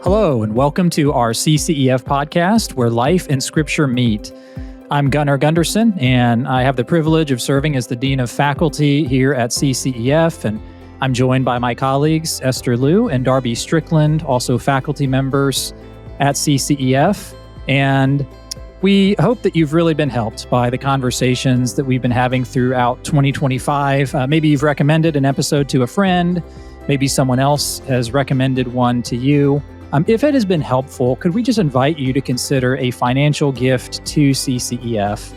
Hello, and welcome to our CCEF podcast, where life and scripture meet. I'm Gunnar Gunderson, and I have the privilege of serving as the Dean of Faculty here at CCEF, and I'm joined by my colleagues, Esther Liu and Darby Strickland, also faculty members at CCEF. And we hope that you've really been helped by the conversations that we've been having throughout 2025. Maybe you've recommended an episode to a friend. Maybe someone else has recommended one to you. If it has been helpful, could we just invite you to consider a financial gift to CCEF?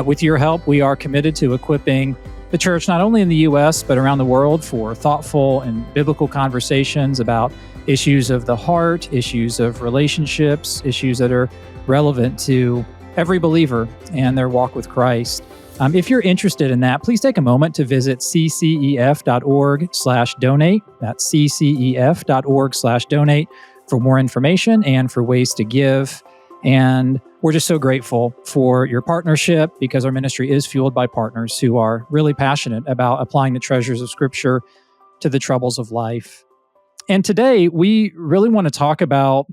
With your help, we are committed to equipping the church, not only in the U.S., but around the world, for thoughtful and biblical conversations about issues of the heart, issues of relationships, issues that are relevant to every believer and their walk with Christ. If you're interested in that, please take a moment to visit ccef.org/donate. That's ccef.org/donate for more information and for ways to give. And we're just so grateful for your partnership, because our ministry is fueled by partners who are really passionate about applying the treasures of Scripture to the troubles of life. And today, we really want to talk about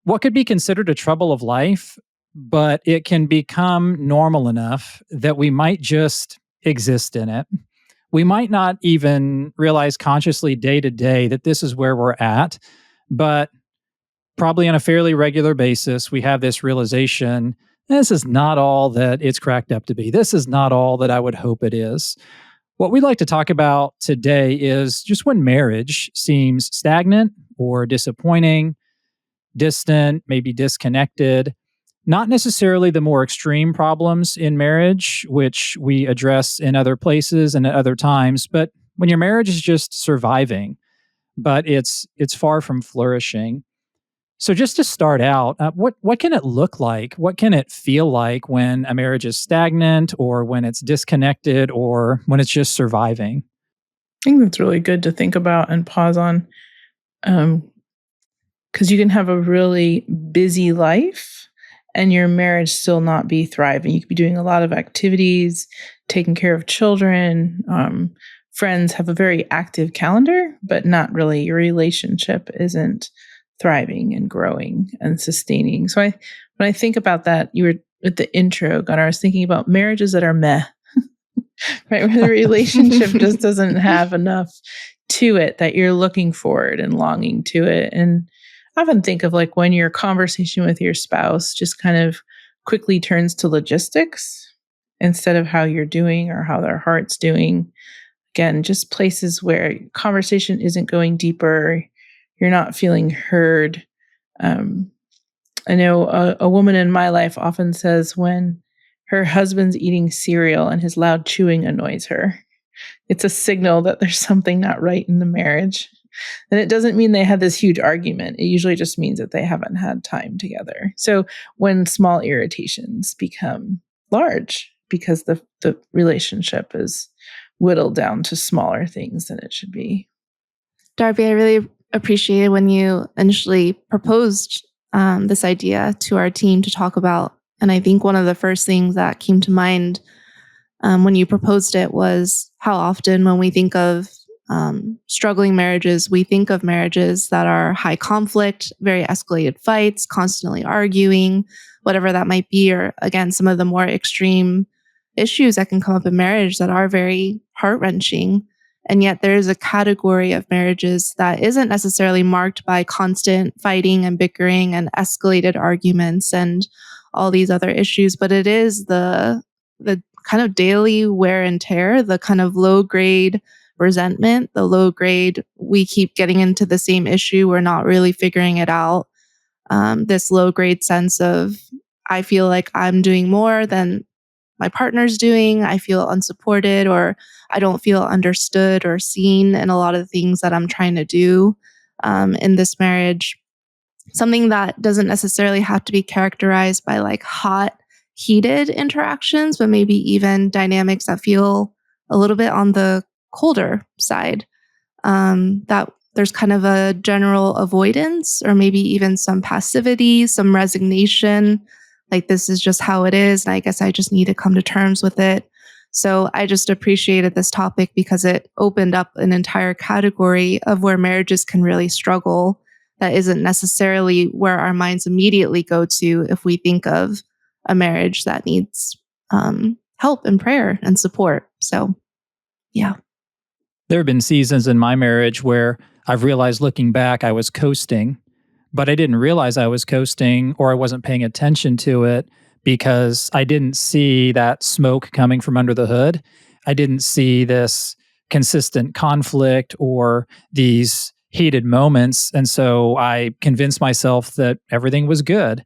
what could be considered a trouble of life, but it can become normal enough that we might just exist in it. We might not even realize consciously day to day that this is where we're at, but probably on a fairly regular basis, we have this realization, this is not all that it's cracked up to be. This is not all that I would hope it is. What we'd like to talk about today is just when marriage seems stagnant or disappointing, distant, maybe disconnected. Not necessarily the more extreme problems in marriage, which we address in other places and at other times, but when your marriage is just surviving, but it's far from flourishing. So just to start out, what can it look like? What can it feel like when a marriage is stagnant, or when it's disconnected, or when it's just surviving? I think that's really good to think about and pause on, because you can have a really busy life and your marriage still not be thriving. You could be doing a lot of activities, taking care of children, friends, have a very active calendar, but not really, your relationship isn't thriving and growing and sustaining. So when I think about that, you were at the intro, Gunnar, I was thinking about marriages that are meh, right? Where the relationship just doesn't have enough to it that you're looking forward and longing to it. And I often think of like when your conversation with your spouse just kind of quickly turns to logistics instead of how you're doing or how their heart's doing. Again, just places where conversation isn't going deeper, you're not feeling heard. I know a woman in my life often says when her husband's eating cereal and his loud chewing annoys her, it's a signal that there's something not right in the marriage. And it doesn't mean they had this huge argument. It usually just means that they haven't had time together. So when small irritations become large because the relationship is whittled down to smaller things than it should be. Darby, I really appreciated when you initially proposed this idea to our team to talk about. And I think one of the first things that came to mind when you proposed it was how often when we think of struggling marriages, we think of marriages that are high conflict, very escalated fights, constantly arguing, whatever that might be, or again, some of the more extreme issues that can come up in marriage that are very heart-wrenching. And yet there is a category of marriages that isn't necessarily marked by constant fighting and bickering and escalated arguments and all these other issues, but it is the kind of daily wear and tear, the kind of low-grade resentment, the low-grade, we keep getting into the same issue, we're not really figuring it out. This low-grade sense of, I feel like I'm doing more than my partner's doing, I feel unsupported, or I don't feel understood or seen in a lot of the things that I'm trying to do in this marriage. Something that doesn't necessarily have to be characterized by like hot, heated interactions, but maybe even dynamics that feel a little bit on the colder side. That there's kind of a general avoidance, or maybe even some passivity, some resignation. Like, this is just how it is, and I guess I just need to come to terms with it. So I just appreciated this topic because it opened up an entire category of where marriages can really struggle that isn't necessarily where our minds immediately go to if we think of a marriage that needs help and prayer and support. So, yeah. There have been seasons in my marriage where I've realized looking back, I was coasting, but I didn't realize I was coasting or I wasn't paying attention to it because I didn't see that smoke coming from under the hood. I didn't see this consistent conflict or these heated moments. And so I convinced myself that everything was good.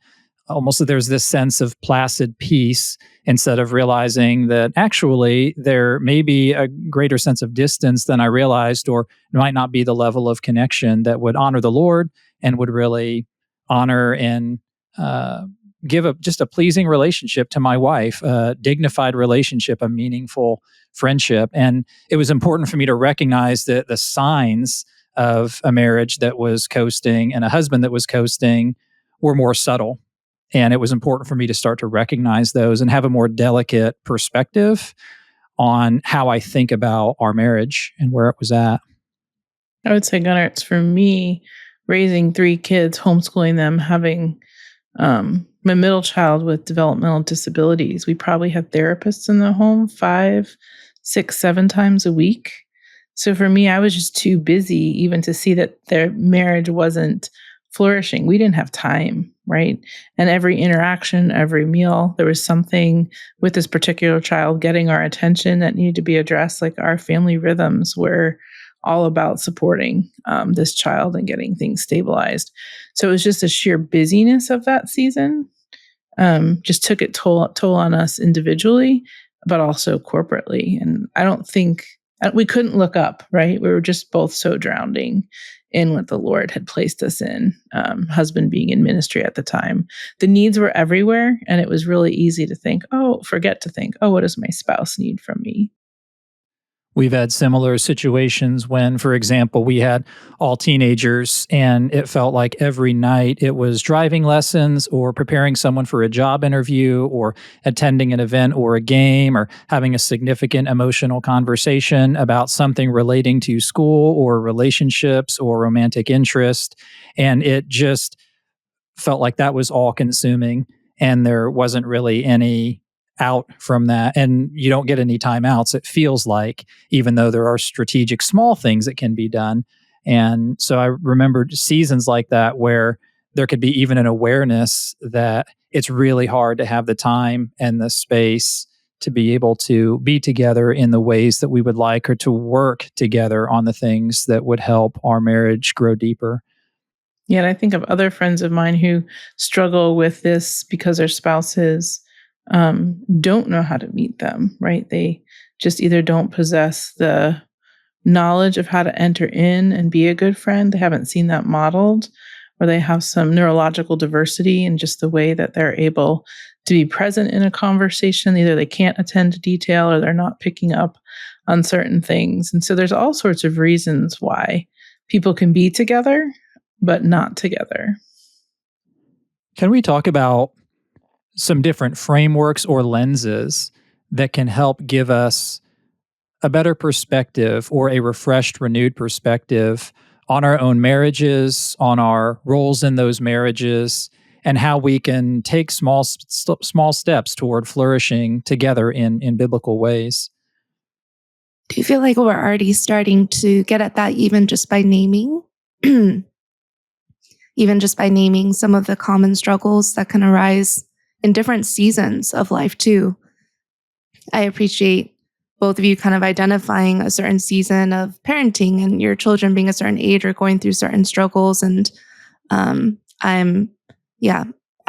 Almost there's this sense of placid peace instead of realizing that actually there may be a greater sense of distance than I realized, or it might not be the level of connection that would honor the Lord and would really honor and give just a pleasing relationship to my wife, a dignified relationship, a meaningful friendship. And it was important for me to recognize that the signs of a marriage that was coasting and a husband that was coasting were more subtle. And it was important for me to start to recognize those and have a more delicate perspective on how I think about our marriage and where it was at. I would say, Gunnar, it's for me raising 3 kids, homeschooling them, having my middle child with developmental disabilities. We probably had therapists in the home 5, 6, 7 times a week. So for me, I was just too busy even to see that their marriage wasn't flourishing. We didn't have time, right? And every interaction, every meal, there was something with this particular child getting our attention that needed to be addressed. Like our family rhythms were all about supporting this child and getting things stabilized. So it was just a sheer busyness of that season. Just took it toll on us individually, but also corporately. And I don't think we couldn't look up, right? We were just both so drowning in what the Lord had placed us in, husband being in ministry at the time. The needs were everywhere, and it was really easy to think, forget to think, what does my spouse need from me? We've had similar situations when, for example, we had all teenagers and it felt like every night it was driving lessons or preparing someone for a job interview or attending an event or a game or having a significant emotional conversation about something relating to school or relationships or romantic interest. And it just felt like that was all consuming and there wasn't really any out from that, and you don't get any timeouts, it feels like, even though there are strategic small things that can be done. And so I remember seasons like that where there could be even an awareness that it's really hard to have the time and the space to be able to be together in the ways that we would like, or to work together on the things that would help our marriage grow deeper. Yeah, and I think of other friends of mine who struggle with this because their spouses don't know how to meet them, right? They just either don't possess the knowledge of how to enter in and be a good friend. They haven't seen that modeled, or they have some neurological diversity in just the way that they're able to be present in a conversation. Either they can't attend to detail or they're not picking up on certain things. And so there's all sorts of reasons why people can be together, but not together. Can we talk about some different frameworks or lenses that can help give us a better perspective or a refreshed, renewed perspective on our own marriages, on our roles in those marriages, and how we can take small steps toward flourishing together in biblical ways? Do you feel like we're already starting to get at that even just by naming? Even just by naming some of the common struggles that can arise in different seasons of life too. I appreciate both of you kind of identifying a certain season of parenting and your children being a certain age or going through certain struggles. And I'm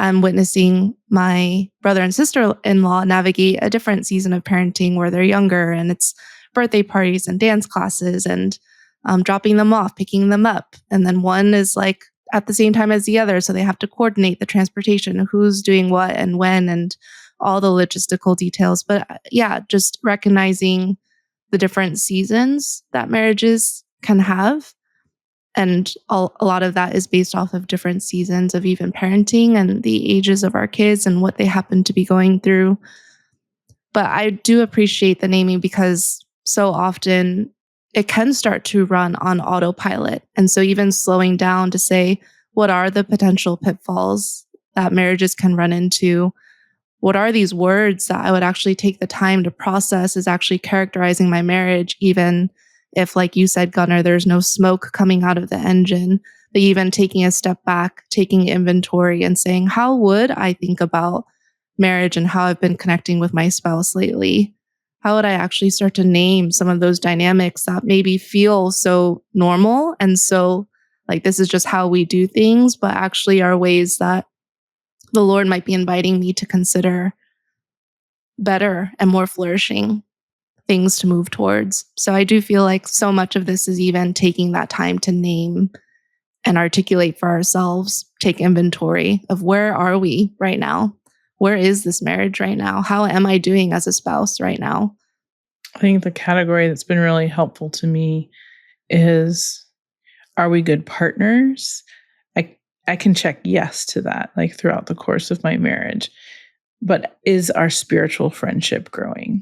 witnessing my brother and sister-in-law navigate a different season of parenting where they're younger and it's birthday parties and dance classes and dropping them off, picking them up. And then one is like at the same time as the other. So they have to coordinate the transportation of who's doing what and when and all the logistical details. But just recognizing the different seasons that marriages can have. And a lot of that is based off of different seasons of even parenting and the ages of our kids and what they happen to be going through. But I do appreciate the naming because so often it can start to run on autopilot. And so even slowing down to say, what are the potential pitfalls that marriages can run into? What are these words that I would actually take the time to process is actually characterizing my marriage, even if, like you said, Gunnar, there's no smoke coming out of the engine, but even taking a step back, taking inventory and saying, how would I think about marriage and how I've been connecting with my spouse lately? How would I actually start to name some of those dynamics that maybe feel so normal and so like this is just how we do things, but actually are ways that the Lord might be inviting me to consider better and more flourishing things to move towards. So I do feel like so much of this is even taking that time to name and articulate for ourselves, take inventory of where are we right now? Where is this marriage right now? How am I doing as a spouse right now? I think the category that's been really helpful to me is, are we good partners? I can check yes to that, like throughout the course of my marriage. But is our spiritual friendship growing?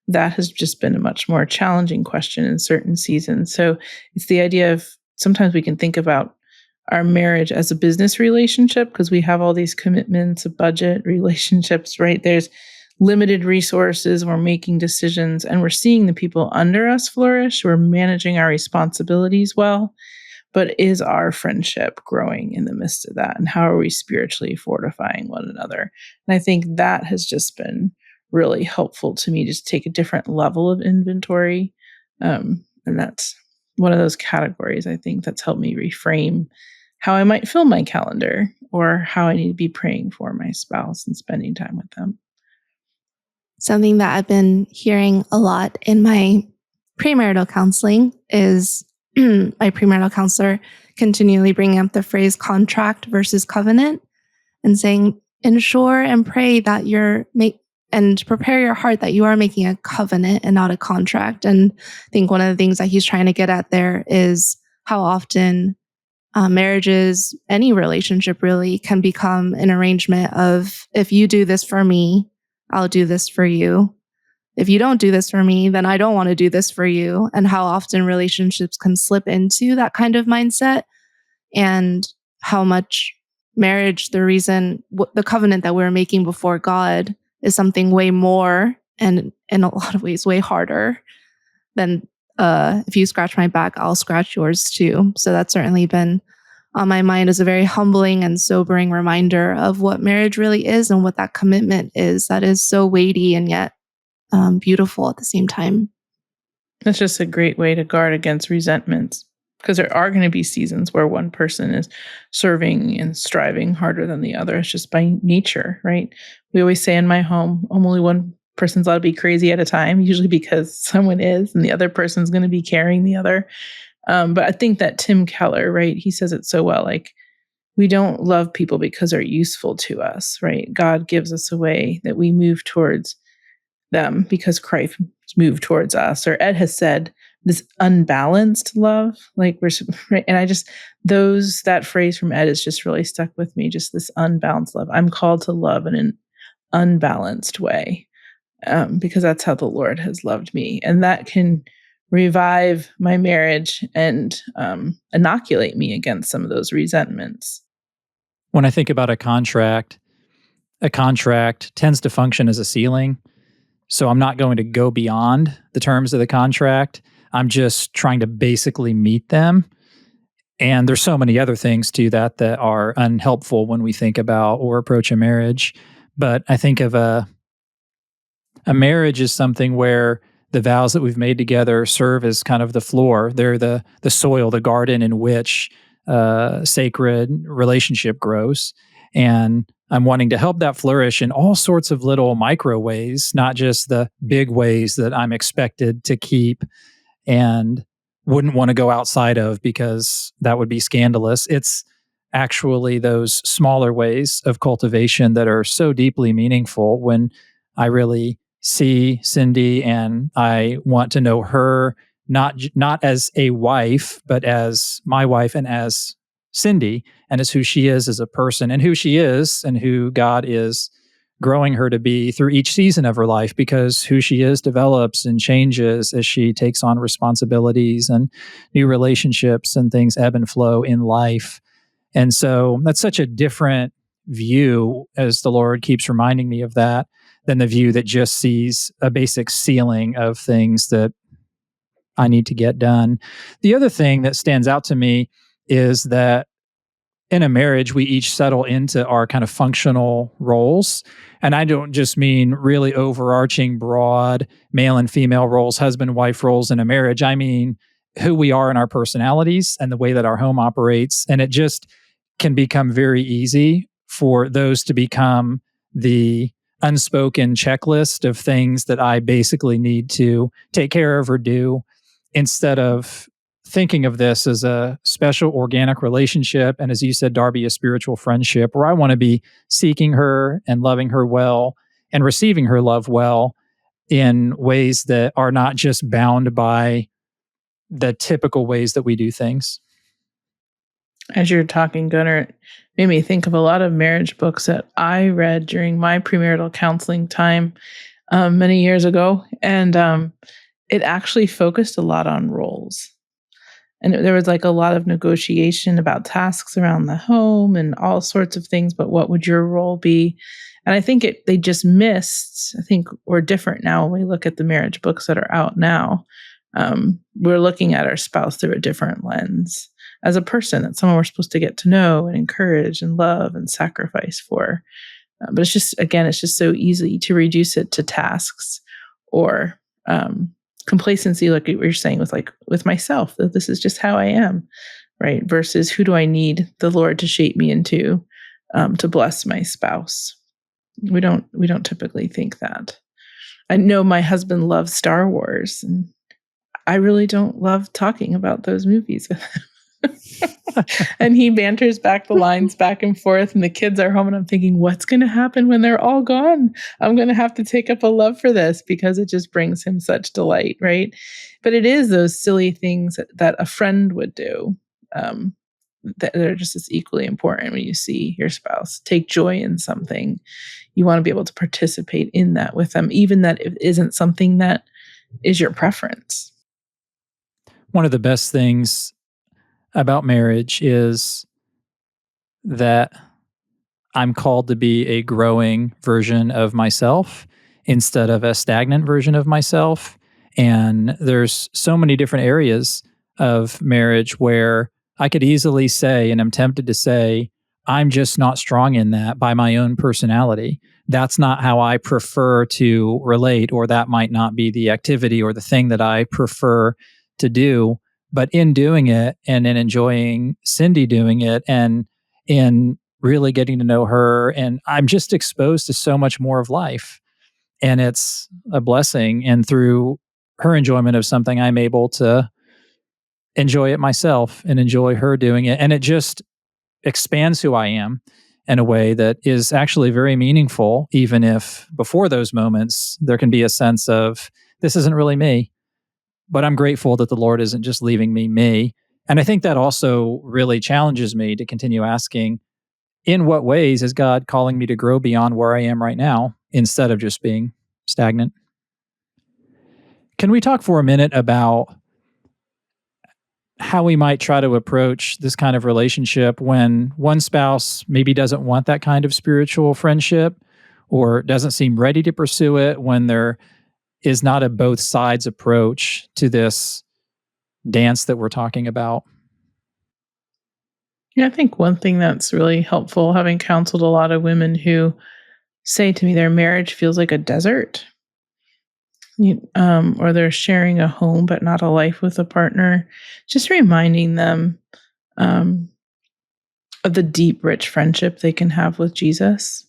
That has just been a much more challenging question in certain seasons. So it's the idea of sometimes we can think about our marriage as a business relationship because we have all these commitments, a budget, relationships, right? There's limited resources, we're making decisions, and we're seeing the people under us flourish. We're managing our responsibilities well. But is our friendship growing in the midst of that? And how are we spiritually fortifying one another? And I think that has just been really helpful to me, just take a different level of inventory. And that's one of those categories, I think, that's helped me reframe how I might fill my calendar or how I need to be praying for my spouse and spending time with them. Something that I've been hearing a lot in my premarital counseling is my premarital counselor continually bringing up the phrase contract versus covenant and saying, ensure and pray that and prepare your heart that you are making a covenant and not a contract. And I think one of the things that he's trying to get at there is how often marriages, any relationship really, can become an arrangement of, if you do this for me, I'll do this for you. If you don't do this for me, then I don't want to do this for you. And how often relationships can slip into that kind of mindset, and how much marriage, the covenant that we're making before God is something way more and in a lot of ways way harder than if you scratch my back, I'll scratch yours too. So that's certainly been on my mind as a very humbling and sobering reminder of what marriage really is and what that commitment is that is so weighty and yet beautiful at the same time. That's just a great way to guard against resentments, because there are going to be seasons where one person is serving and striving harder than the other. It's just by nature, right? We always say in my home, only one person's allowed to be crazy at a time, usually because someone is, and the other person's going to be carrying the other. But I think that Tim Keller, right, he says it so well, like, we don't love people because they're useful to us, right? God gives us a way that we move towards them because Christ moved towards us. Or Ed has said this unbalanced love, like we're right. And that phrase from Ed has just really stuck with me. Just this unbalanced love. I'm called to love in an unbalanced way, because that's how the Lord has loved me, and that can revive my marriage and inoculate me against some of those resentments. When I think about a contract tends to function as a ceiling. So I'm not going to go beyond the terms of the contract. I'm just trying to basically meet them. And there's so many other things to that are unhelpful when we think about or approach a marriage. But I think of a marriage as something where the vows that we've made together serve as kind of the floor. They're the soil, the garden in which sacred relationship grows. And I'm wanting to help that flourish in all sorts of little micro ways, not just the big ways that I'm expected to keep and wouldn't want to go outside of because that would be scandalous. It's actually those smaller ways of cultivation that are so deeply meaningful when I really see Cindy and I want to know her not as a wife, but as my wife and as Cindy, and as who she is as a person and who she is and who God is growing her to be through each season of her life, because who she is develops and changes as she takes on responsibilities, and new relationships and things ebb and flow in life. And so that's such a different view, as the Lord keeps reminding me of that, than the view that just sees a basic ceiling of things that I need to get done. The other thing that stands out to me is that in a marriage, we each settle into our kind of functional roles. And I don't just mean really overarching, broad male and female roles, husband, wife roles in a marriage. I mean who we are in our personalities and the way that our home operates. And it just can become very easy for those to become the unspoken checklist of things that I basically need to take care of or do, instead of thinking of this as a special organic relationship. And as you said, Darby, a spiritual friendship where I want to be seeking her and loving her well and receiving her love well in ways that are not just bound by the typical ways that we do things. As you're talking, Gunnar, it made me think of a lot of marriage books that I read during my premarital counseling time many years ago. And it actually focused a lot on roles. And there was like a lot of negotiation about tasks around the home and all sorts of things, but what would your role be? And I think they just missed, I think we're different now when we look at the marriage books that are out now. We're looking at our spouse through a different lens as a person, that someone we're supposed to get to know and encourage and love and sacrifice for. But it's just, again, it's just so easy to reduce it to tasks or complacency, like what you're saying with myself, that this is just how I am, right? Versus who do I need the Lord to shape me into to bless my spouse. We don't typically think that. I know my husband loves Star Wars, and I really don't love talking about those movies with him. And he banters back the lines back and forth, and the kids are home, and I'm thinking, what's going to happen when they're all gone? I'm going to have to take up a love for this because it just brings him such delight, right? But it is those silly things that a friend would do that are just as equally important when you see your spouse take joy in something. You want to be able to participate in that with them, even that it isn't something that is your preference. One of the best things about marriage is that I'm called to be a growing version of myself instead of a stagnant version of myself. And there's so many different areas of marriage where I could easily say, and I'm tempted to say, I'm just not strong in that by my own personality. That's not how I prefer to relate, or that might not be the activity or the thing that I prefer to do. But in doing it and in enjoying Cindy doing it and in really getting to know her, and I'm just exposed to so much more of life. And it's a blessing. And through her enjoyment of something, I'm able to enjoy it myself and enjoy her doing it. And it just expands who I am in a way that is actually very meaningful, even if before those moments, there can be a sense of, this isn't really me. But I'm grateful that the Lord isn't just leaving me. And I think that also really challenges me to continue asking, in what ways is God calling me to grow beyond where I am right now instead of just being stagnant? Can we talk for a minute about how we might try to approach this kind of relationship when one spouse maybe doesn't want that kind of spiritual friendship or doesn't seem ready to pursue it, when there is not a both sides approach to this dance that we're talking about? Yeah, I think one thing that's really helpful, having counseled a lot of women who say to me their marriage feels like a desert, or they're sharing a home but not a life with a partner, just reminding them of the deep, rich friendship they can have with Jesus.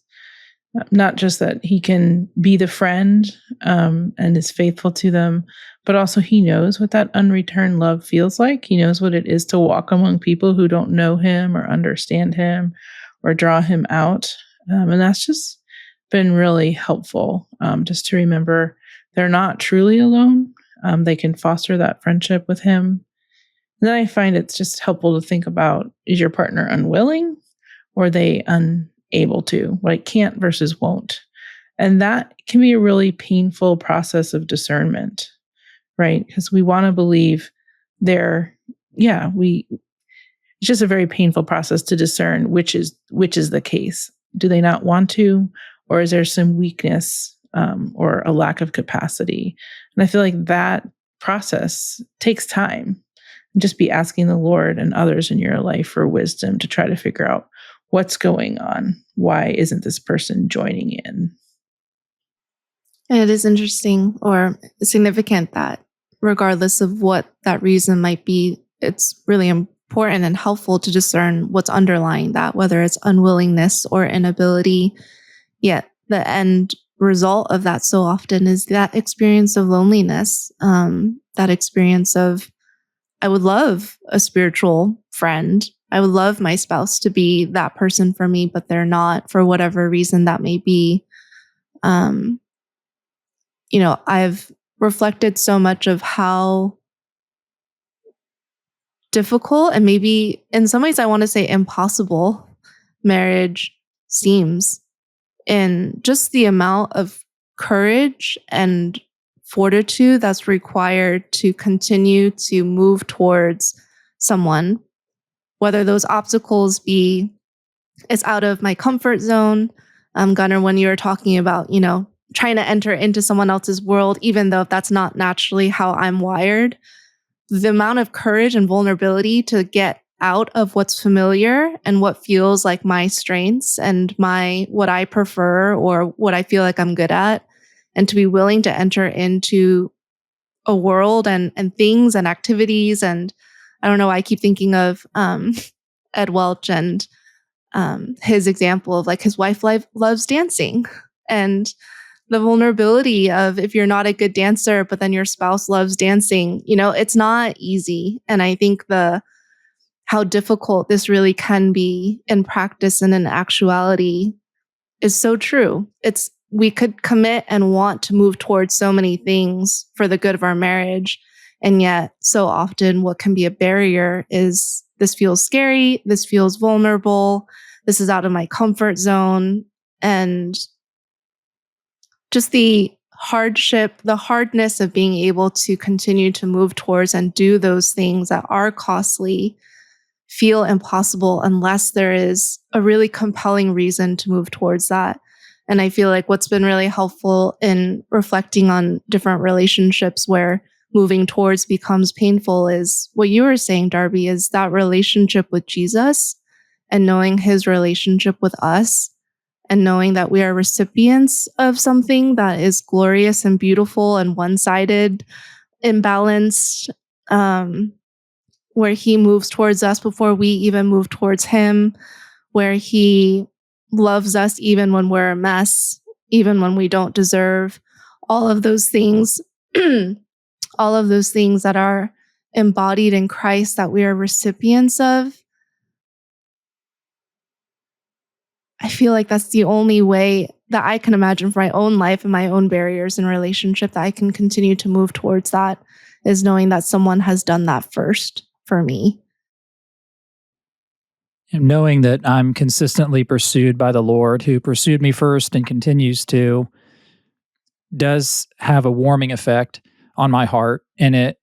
Not just that he can be the friend and is faithful to them, but also he knows what that unreturned love feels like. He knows what it is to walk among people who don't know him or understand him or draw him out. And that's just been really helpful, just to remember they're not truly alone. They can foster that friendship with him. And then I find it's just helpful to think about, is your partner unwilling or are they unable to? Like can't versus won't. And that can be a really painful process of discernment, right? Because we want to believe it's just a very painful process to discern which is the case. Do they not want to, or is there some weakness or a lack of capacity? And I feel like that process takes time. Just be asking the Lord and others in your life for wisdom to try to figure out what's going on. Why isn't this person joining in? And it is interesting or significant that regardless of what that reason might be, it's really important and helpful to discern what's underlying that, whether it's unwillingness or inability. Yet the end result of that so often is that experience of loneliness, that experience of, I would love a spiritual friend. I would love my spouse to be that person for me, but they're not, for whatever reason that may be. I've reflected so much of how difficult and maybe in some ways I want to say impossible marriage seems, in just the amount of courage and fortitude that's required to continue to move towards someone, whether those obstacles be it's out of my comfort zone. Gunnar, when you were talking about, trying to enter into someone else's world, even though that's not naturally how I'm wired, the amount of courage and vulnerability to get out of what's familiar and what feels like my strengths and what I prefer or what I feel like I'm good at, and to be willing to enter into a world and things and activities. And I don't know, I keep thinking of Ed Welch and his example of like his wife loves dancing, and the vulnerability of, if you're not a good dancer, but then your spouse loves dancing, it's not easy. And I think how difficult this really can be in practice and in actuality is so true. We could commit and want to move towards so many things for the good of our marriage. And yet so often what can be a barrier is, this feels scary. This feels vulnerable. This is out of my comfort zone. And just the hardship, the hardness of being able to continue to move towards and do those things that are costly feel impossible unless there is a really compelling reason to move towards that. And I feel like what's been really helpful in reflecting on different relationships where moving towards becomes painful is what you were saying, Darby, is that relationship with Jesus and knowing his relationship with us, and knowing that we are recipients of something that is glorious and beautiful and one-sided, imbalanced, where he moves towards us before we even move towards him, where he loves us even when we're a mess, even when we don't deserve. All of those things, all of those things that are embodied in Christ that we are recipients of. I feel like that's the only way that I can imagine for my own life and my own barriers in relationship that I can continue to move towards that, is knowing that someone has done that first for me. And knowing that I'm consistently pursued by the Lord, who pursued me first and continues to, does have a warming effect on my heart, and it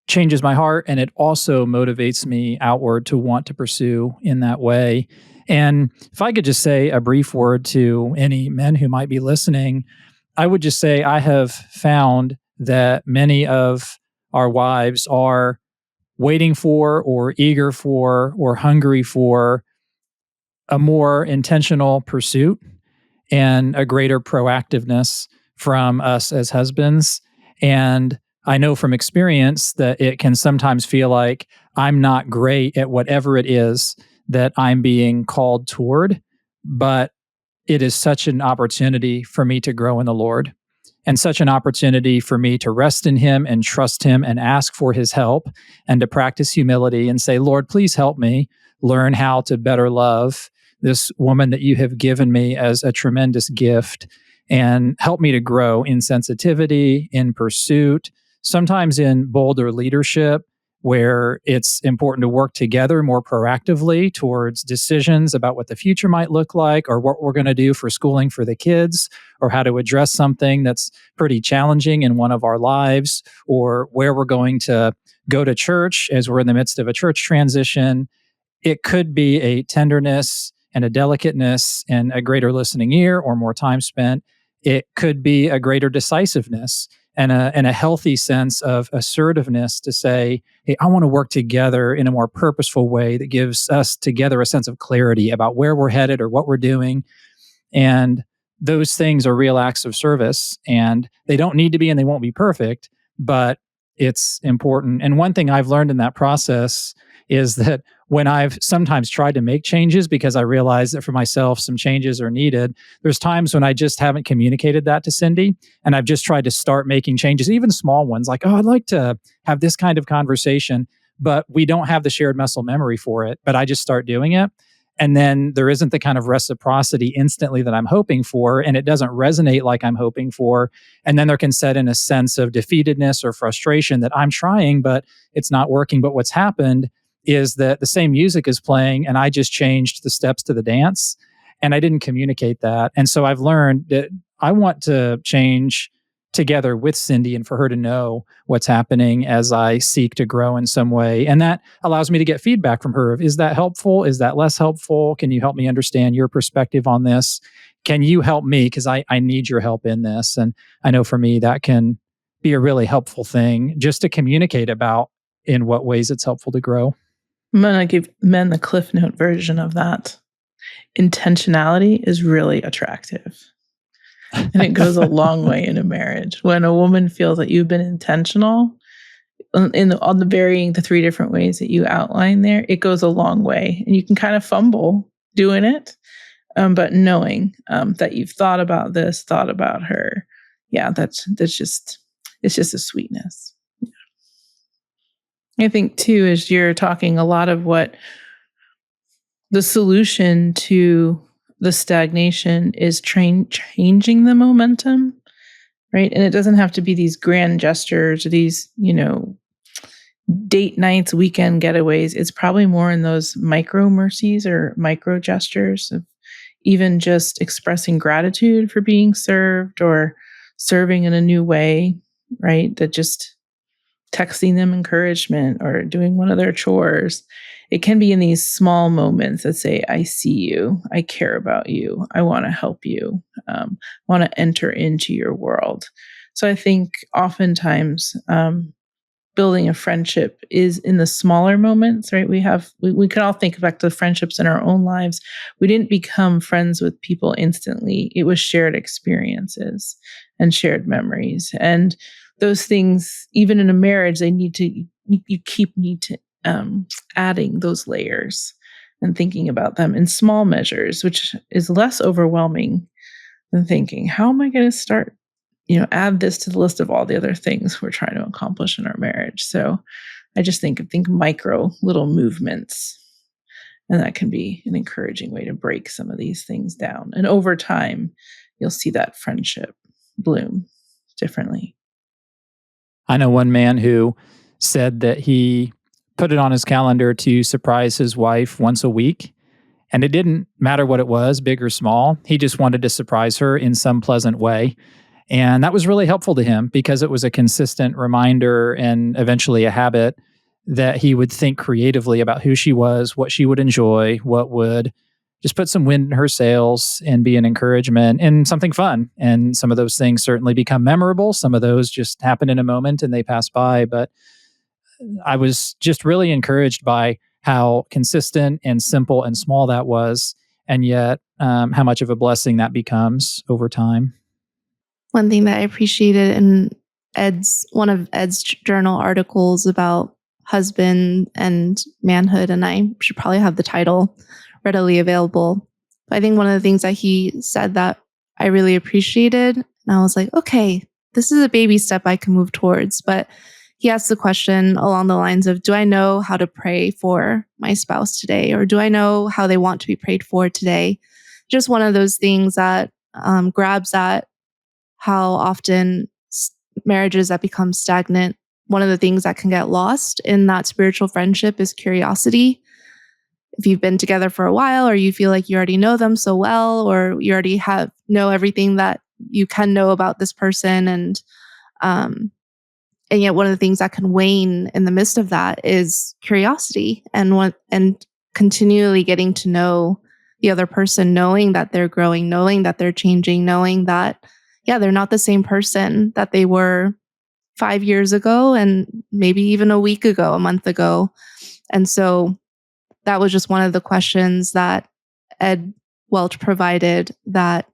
changes my heart, and it also motivates me outward to want to pursue in that way. And if I could just say a brief word to any men who might be listening, I would just say I have found that many of our wives are waiting for or eager for or hungry for a more intentional pursuit and a greater proactiveness from us as husbands. And I know from experience that it can sometimes feel like I'm not great at whatever it is that I'm being called toward, but it is such an opportunity for me to grow in the Lord, and such an opportunity for me to rest in him and trust him and ask for his help, and to practice humility and say, Lord, please help me learn how to better love this woman that you have given me as a tremendous gift, and help me to grow in sensitivity, in pursuit, sometimes in bolder leadership, where it's important to work together more proactively towards decisions about what the future might look like, or what we're going to do for schooling for the kids, or how to address something that's pretty challenging in one of our lives, or where we're going to go to church as we're in the midst of a church transition. It could be a tenderness and a delicateness and a greater listening ear or more time spent. It could be a greater decisiveness and a healthy sense of assertiveness to say, hey, I want to work together in a more purposeful way that gives us together a sense of clarity about where we're headed or what we're doing. And those things are real acts of service, and they don't need to be and they won't be perfect, but it's important. And one thing I've learned in that process is that when I've sometimes tried to make changes because I realize that for myself, some changes are needed, there's times when I just haven't communicated that to Cindy. And I've just tried to start making changes, even small ones, like, oh, I'd like to have this kind of conversation, but we don't have the shared muscle memory for it. But I just start doing it. And then there isn't the kind of reciprocity instantly that I'm hoping for, and it doesn't resonate like I'm hoping for. And then there can set in a sense of defeatedness or frustration that I'm trying, but it's not working. But what's happened is that the same music is playing and I just changed the steps to the dance and I didn't communicate that. And so I've learned that I want to change together with Cindy and for her to know what's happening as I seek to grow in some way. And that allows me to get feedback from her. Is that helpful? Is that less helpful? Can you help me understand your perspective on this? Can you help me? Because I need your help in this. And I know for me, that can be a really helpful thing just to communicate about in what ways it's helpful to grow. I'm going to give men the Cliff Note version of that. Intentionality is really attractive. And it goes a long way in a marriage. When a woman feels that you've been intentional on the three different ways that you outline there, it goes a long way. And you can kind of fumble doing it, but knowing that you've thought about this, thought about her, it's just a sweetness. I think too, as you're talking, a lot of what the solution to the stagnation is changing the momentum, right? And it doesn't have to be these grand gestures or these, date nights, weekend getaways. It's probably more in those micro mercies or micro gestures of even just expressing gratitude for being served or serving in a new way, right? That just texting them encouragement or doing one of their chores. It can be in these small moments that say, I see you, I care about you, I want to help you, want to enter into your world. So I think oftentimes building a friendship is in the smaller moments, right? We can all think back to the friendships in our own lives. We didn't become friends with people instantly. It was shared experiences and shared memories. And those things, even in a marriage, need to adding those layers and thinking about them in small measures, which is less overwhelming than thinking, how am I going to start, add this to the list of all the other things we're trying to accomplish in our marriage. So I just think micro little movements, and that can be an encouraging way to break some of these things down. And over time, you'll see that friendship bloom differently. I know one man who said that he put it on his calendar to surprise his wife once a week. And it didn't matter what it was, big or small. He just wanted to surprise her in some pleasant way. And that was really helpful to him because it was a consistent reminder and eventually a habit that he would think creatively about who she was, what she would enjoy, what would just put some wind in her sails and be an encouragement and something fun. And some of those things certainly become memorable. Some of those just happen in a moment and they pass by. But I was just really encouraged by how consistent and simple and small that was, and yet how much of a blessing that becomes over time. One thing that I appreciated in one of Ed's journal articles about husband and manhood, and I should probably have the title readily available. But I think one of the things that he said that I really appreciated, and I was like, okay, this is a baby step I can move towards. But he asked the question along the lines of, do I know how to pray for my spouse today? Or do I know how they want to be prayed for today? Just one of those things that grabs at how often marriages that become stagnant one of the things that can get lost in that spiritual friendship is curiosity. If you've been together for a while, or you feel like you already know them so well, or you already know everything that you can know about this person, and yet one of the things that can wane in the midst of that is curiosity, and continually getting to know the other person, knowing that they're growing, knowing that they're changing, knowing that, yeah, they're not the same person that they were 5 years ago, and maybe even a week ago, a month ago. And so that was just one of the questions that Ed Welch provided that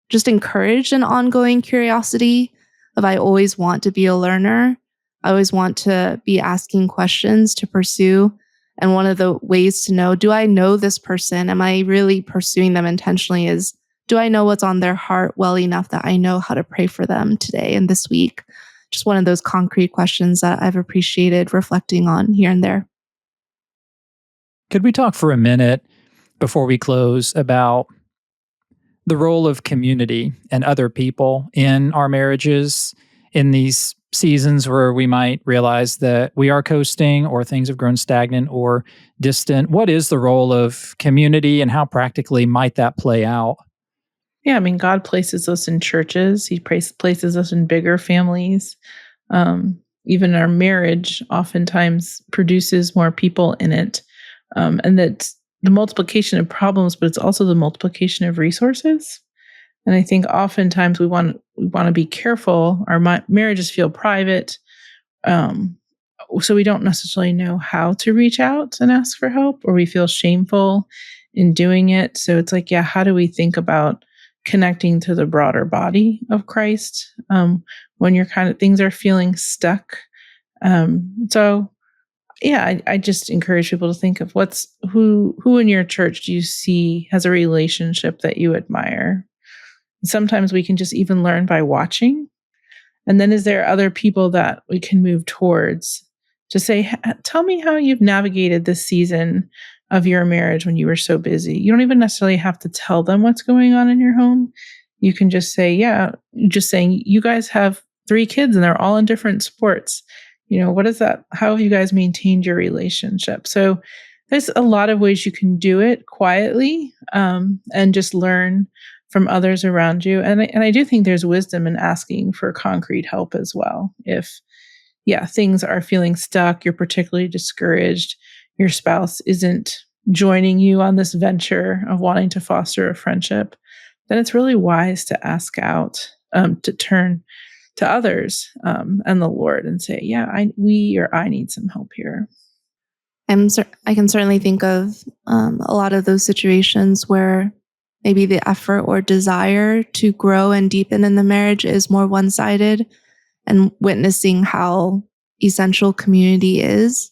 just encouraged an ongoing curiosity of, I always want to be a learner. I always want to be asking questions to pursue. And one of the ways to know, do I know this person? Am I really pursuing them intentionally? Is, do I know what's on their heart well enough that I know how to pray for them today and this week? Just one of those concrete questions that I've appreciated reflecting on here and there. Could we talk for a minute before we close about the role of community and other people in our marriages in these seasons where we might realize that we are coasting or things have grown stagnant or distant? What is the role of community, and how practically might that play out? Yeah, I mean, God places us in churches. He places us in bigger families. Even our marriage oftentimes produces more people in it. And that's the multiplication of problems, but it's also the multiplication of resources. And I think oftentimes we want to be careful. Our marriages feel private, so we don't necessarily know how to reach out and ask for help, or we feel shameful in doing it. So it's like, yeah, how do we think about connecting to the broader body of Christ when you're things are feeling stuck? So yeah, I just encourage people to think of who in your church do you see has a relationship that you admire. Sometimes we can just even learn by watching. And then is there other people that we can move towards to say, tell me how you've navigated this season of your marriage when you were so busy. You don't even necessarily have to tell them what's going on in your home. You can just say, yeah, just saying, you guys have 3 kids and they're all in different sports. What is that? How have you guys maintained your relationship? So there's a lot of ways you can do it quietly, and just learn from others around you. And I do think there's wisdom in asking for concrete help as well. If, things are feeling stuck, you're particularly discouraged, your spouse isn't joining you on this venture of wanting to foster a friendship, then it's really wise to ask out, to turn to others and the Lord and say, I need some help here. I can certainly think of a lot of those situations where maybe the effort or desire to grow and deepen in the marriage is more one-sided, and witnessing how essential community is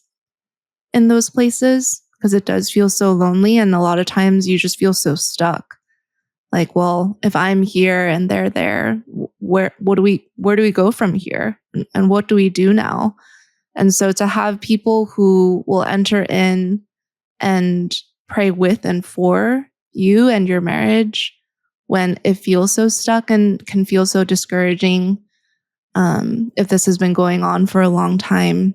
in those places, because it does feel so lonely. And a lot of times you just feel so stuck. Like, well, if I'm here and they're there, where do we go from here? And what do we do now? And so to have people who will enter in and pray with and for you and your marriage when it feels so stuck and can feel so discouraging, if this has been going on for a long time,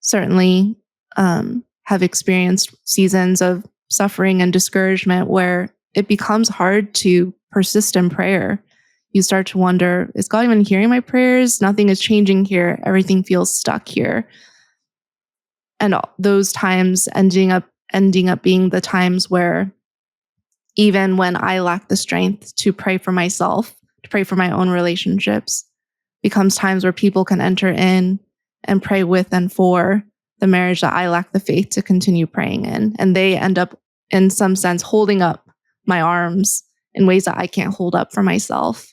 certainly have experienced seasons of suffering and discouragement where it becomes hard to persist in prayer. You start to wonder, is God even hearing my prayers? Nothing is changing here. Everything feels stuck here. And those times ending up being the times where, even when I lack the strength to pray for myself, to pray for my own relationships, becomes times where people can enter in and pray with and for the marriage that I lack the faith to continue praying in. And they end up, in some sense, holding up my arms in ways that I can't hold up for myself.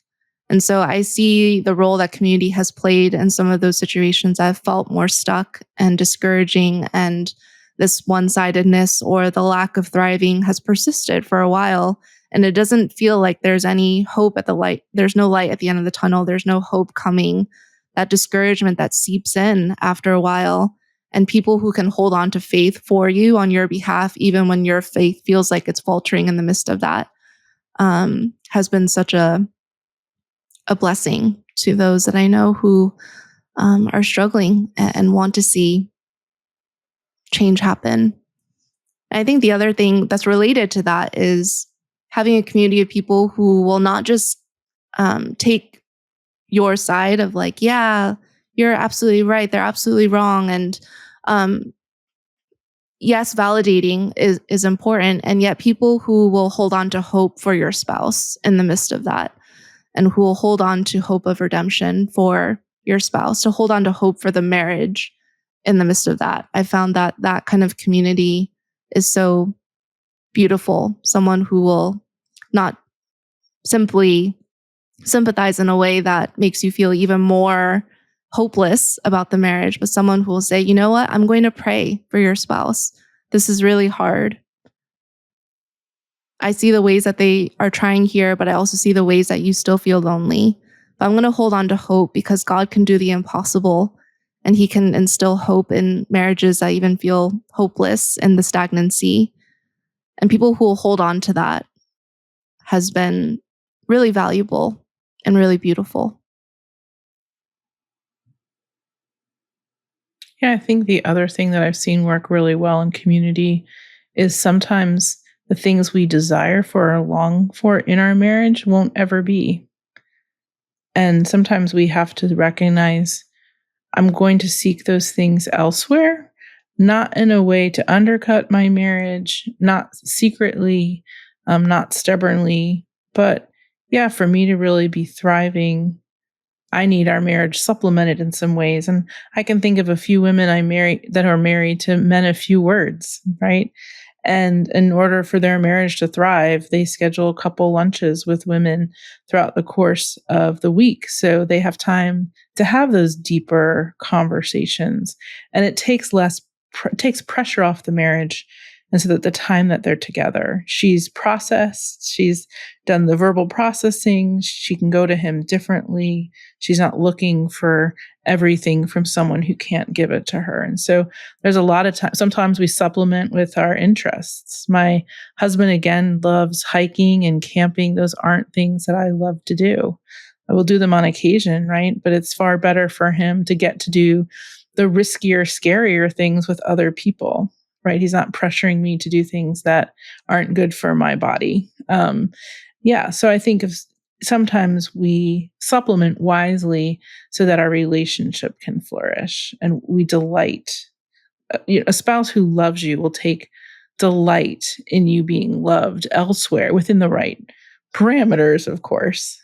And so I see the role that community has played in some of those situations. I've felt more stuck and discouraging, and this one-sidedness or the lack of thriving has persisted for a while. And it doesn't feel like there's any hope at the light. There's no light at the end of the tunnel. There's no hope coming. That discouragement that seeps in after a while. And people who can hold on to faith for you on your behalf, even when your faith feels like it's faltering in the midst of that, has been such a blessing to those that I know who are struggling and want to see change happen. I think the other thing that's related to that is having a community of people who will not just take your side of like, yeah, you're absolutely right, they're absolutely wrong. And yes, validating is important. And yet people who will hold on to hope for your spouse in the midst of that, and who will hold on to hope of redemption for your spouse, to hold on to hope for the marriage in the midst of that. I found that that kind of community is so beautiful. Someone who will not simply sympathize in a way that makes you feel even more hopeless about the marriage, but someone who will say, you know what, I'm going to pray for your spouse. This is really hard. I see the ways that they are trying here, but I also see the ways that you still feel lonely. But I'm going to hold on to hope because God can do the impossible, and he can instill hope in marriages that even feel hopeless in the stagnancy. And people who will hold on to that has been really valuable and really beautiful. Yeah, I think the other thing that I've seen work really well in community is sometimes the things we desire for or long for in our marriage won't ever be. And sometimes we have to recognize I'm going to seek those things elsewhere, not in a way to undercut my marriage, not secretly, not stubbornly, but yeah, for me to really be thriving, I need our marriage supplemented in some ways. And I can think of a few women I marry that are married to men of few words, right? And in order for their marriage to thrive, they schedule a couple lunches with women throughout the course of the week. So they have time to have those deeper conversations. And it takes takes pressure off the marriage. And so that the time that they're together, she's processed, she's done the verbal processing, she can go to him differently. She's not looking for everything from someone who can't give it to her. And so there's a lot of time. Sometimes we supplement with our interests. My husband, again, loves hiking and camping. Those aren't things that I love to do. I will do them on occasion, right? But it's far better for him to get to do the riskier, scarier things with other people, right? He's not pressuring me to do things that aren't good for my body. So I think of sometimes we supplement wisely so that our relationship can flourish and we delight. A spouse who loves you will take delight in you being loved elsewhere within the right parameters, of course.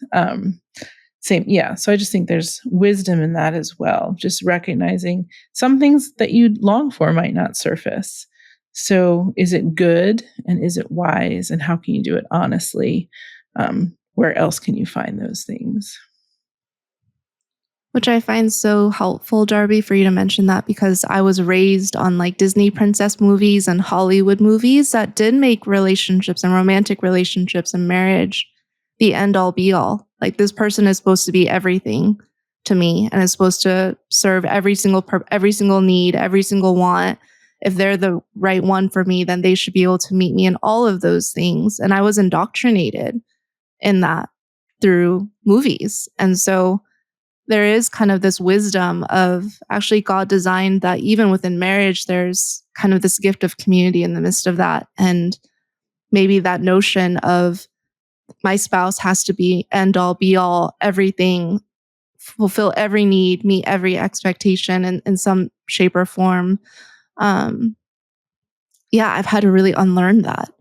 So I just think there's wisdom in that as well. Just recognizing some things that you long for might not surface. So is it good and is it wise and how can you do it honestly? Where else can you find those things? Which I find so helpful, Darby, for you to mention that, because I was raised on like Disney princess movies and Hollywood movies that did make relationships and romantic relationships and marriage the end all be all. Like this person is supposed to be everything to me and is supposed to serve every single need, every single want. If they're the right one for me, then they should be able to meet me in all of those things. And I was indoctrinated in that through movies. And so there is kind of this wisdom of actually God designed that even within marriage, there's kind of this gift of community in the midst of that. And maybe that notion of my spouse has to be end all be all, everything, fulfill every need, meet every expectation in some shape or form. I've had to really unlearn that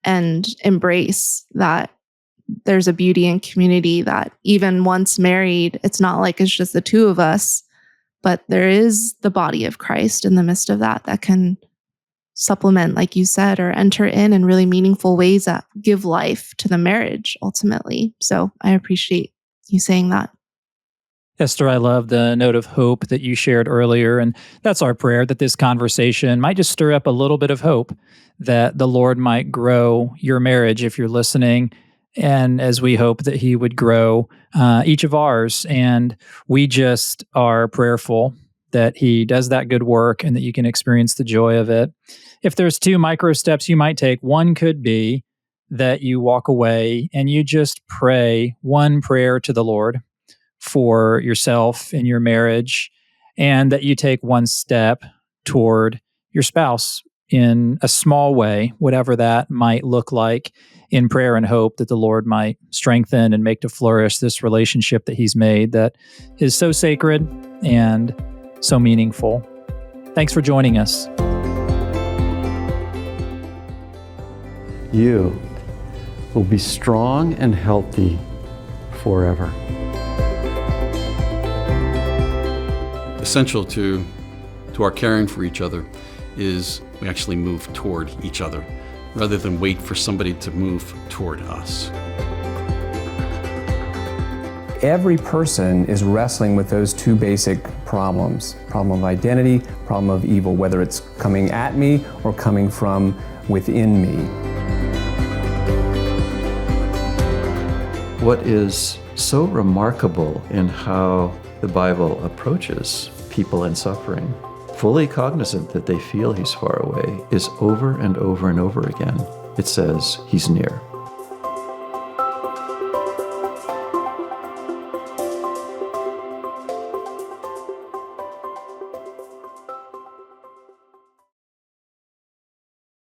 and embrace that there's a beauty in community, that even once married, it's not like it's just the two of us, but there is the body of Christ in the midst of that can supplement, like you said, or enter in really meaningful ways that give life to the marriage ultimately. So I appreciate you saying that. Esther, I love the note of hope that you shared earlier. And that's our prayer, that this conversation might just stir up a little bit of hope, that the Lord might grow your marriage if you're listening. And as we hope that he would grow each of ours. And we just are prayerful that he does that good work and that you can experience the joy of it. If there's 2 micro steps you might take, one could be that you walk away and you just pray one prayer to the Lord for yourself and your marriage. and that you take one step toward your spouse in a small way, whatever that might look like, in prayer and hope that the Lord might strengthen and make to flourish this relationship that He's made that is so sacred and so meaningful. Thanks for joining us. You will be strong and healthy forever. Essential to our caring for each other is we actually move toward each other rather than wait for somebody to move toward us. Every person is wrestling with those two basic problems: problem of identity, problem of evil, whether it's coming at me or coming from within me. What is so remarkable in how the Bible approaches people in suffering, fully cognizant that they feel He's far away, is over and over and over again. It says He's near.